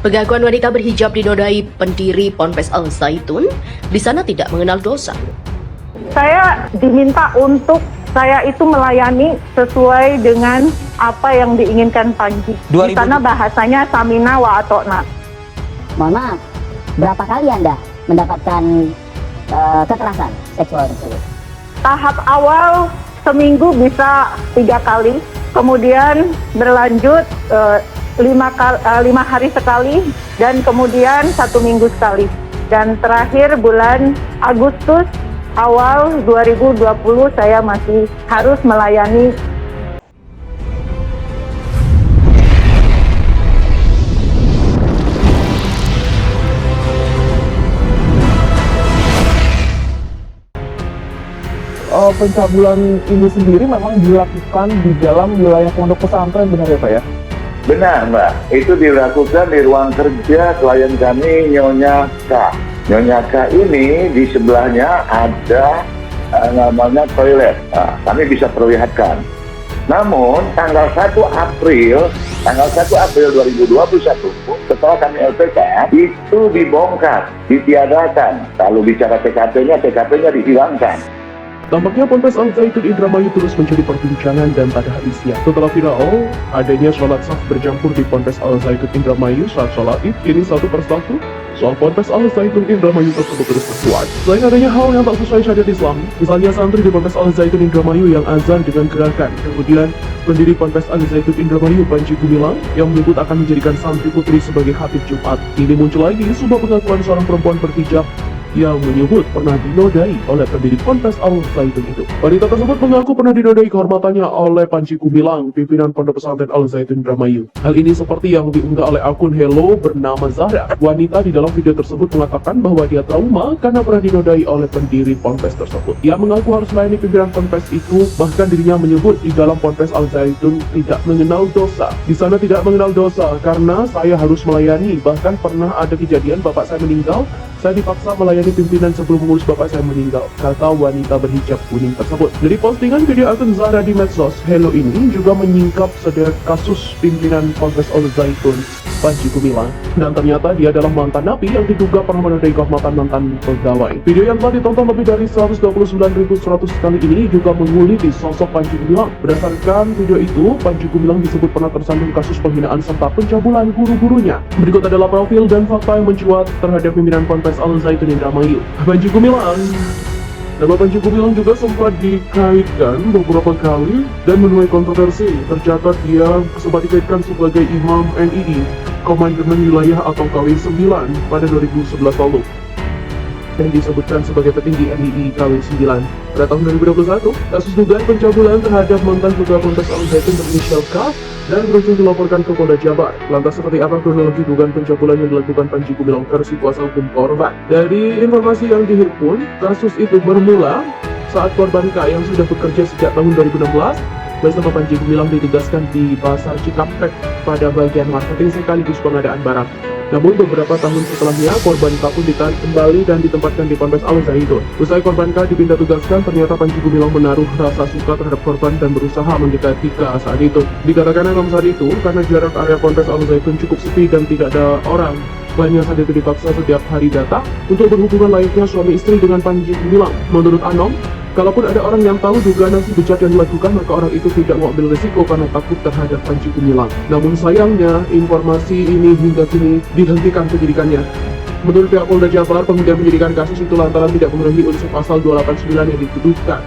Pengakuan wanita berhijab dinodai pendiri Ponpes Al Zaitun, di sana tidak mengenal dosa. Saya diminta untuk saya itu melayani sesuai dengan apa yang diinginkan Panji. Di sana bahasanya samina wa atokna. Mohon maaf, berapa kali Anda mendapatkan kekerasan seksual tersebut? Tahap awal seminggu bisa 3 kali, kemudian berlanjut 5 hari sekali, dan kemudian 1 minggu sekali. Dan terakhir bulan Agustus awal 2020 saya masih harus melayani. Pencabulan ini sendiri memang dilakukan di dalam wilayah pondok pesantren, benar ya Pak ya? Benar Mbak, itu dilakukan di ruang kerja klien kami Nyonya K. Nyonya K ini di sebelahnya ada namanya toilet. Nah, kami bisa perlihatkan. Namun tanggal 1 April 2021 setelah kami LPK itu dibongkar, ditiadakan. Kalau bicara TKP-nya dihilangkan. Tampaknya Ponpes Al Zaitun Indramayu terus menjadi perbincangan dan pada habisnya. Setelah viral, adanya sholat saf bercampur di Ponpes Al Zaitun Indramayu saat sholat Id, kini satu persatu soal Ponpes Al Zaitun Indramayu tersebut terus terkuat. Selain adanya hal yang tak sesuai syariat Islam, misalnya santri di Ponpes Al Zaitun Indramayu yang azan dengan gerakan, kemudian pendiri Ponpes Al Zaitun Indramayu Panji Gumilang yang menyebut akan menjadikan santri putri sebagai khatib Jumat. Ini muncul lagi sebuah pengakuan seorang perempuan berhijab yang menyebut pernah dinodai oleh pendiri Ponpes Al Zaitun itu. Wanita tersebut mengaku pernah dinodai kehormatannya oleh Panji Gumilang, pimpinan Pondok Pesantren Al Zaitun Indramayu. Hal ini seperti yang diunggah oleh akun Hello bernama Zahra. Wanita di dalam video tersebut mengatakan bahwa dia trauma karena pernah dinodai oleh pendiri Ponpes tersebut. Ia mengaku harus melayani pimpinan Ponpes itu, bahkan dirinya menyebut di dalam Ponpes Al Zaitun tidak mengenal dosa. Di sana tidak mengenal dosa karena saya harus melayani, bahkan pernah ada kejadian bapak saya meninggal, saya dipaksa melayani pimpinan sebelum mengurus bapak saya meninggal, kata wanita berhijab kuning tersebut. Dari postingan video akun Zahra di medsos, Hello ini juga menyingkap sederet kasus pimpinan Ponpes Al Zaitun Panji Gumilang, dan ternyata dia adalah mantan napi yang diduga pernah menodai kehormatan mantan pegawai. Video yang telah ditonton lebih dari 129.100 kali ini juga menguliti sosok Panji Gumilang. Berdasarkan video itu, Panji Gumilang disebut pernah tersandung kasus penghinaan serta pencabulan guru-gurunya. Berikut adalah profil dan fakta yang mencuat terhadap pimpinan Ponpes Al Zaitun Indramayu, Panji Gumilang. Nama Panji Gumilang juga sempat dikaitkan beberapa kali dan menuai kontroversi. Tercatat dia sempat dikaitkan sebagai Imam NII Komandemen Wilayah atau KW 9 pada 2011 lalu, dan disebutkan sebagai petinggi NII KW 9. Pada tahun 2021, kasus dugaan pencabulan terhadap mantan ketua Ponpes Al Zaitun berinisial K dan berujung dilaporkan ke Polda Jabar. Lantas seperti apa kronologi dugaan pencabulan yang dilakukan Panji Gumilang versi kuasa hukum korban? Dari informasi yang dihimpun, kasus itu bermula saat korban K yang sudah bekerja sejak tahun 2016 bersama Panji Gumilang ditugaskan di Pasar Cikampek pada bagian marketing sekaligus pengadaan barang. Namun beberapa tahun setelahnya, korban K pun ditarik kembali dan ditempatkan di Ponpes Al Zaitun. Usai korban K dipindah tugaskan, ternyata Panji Gumilang menaruh rasa suka terhadap korban dan berusaha mendekati K saat itu. Dikatakan dalam saat itu, karena jarak area Ponpes Al Zaitun cukup sepi dan tidak ada orang, banyak saat itu dipaksa setiap hari datang untuk berhubungan layaknya suami istri dengan Panji Gumilang. Menurut Anom, kalaupun ada orang yang tahu dugaan nasi bejat yang dilakukan, maka orang itu tidak mengambil risiko karena takut terhadap Panji Gumilang. Namun sayangnya, informasi ini hingga kini dihentikan penyidikannya. Menurut pihak Polda Jabar, penghentian penyidikan kasus itu lantaran tidak memenuhi unsur pasal 289 yang dituduhkan.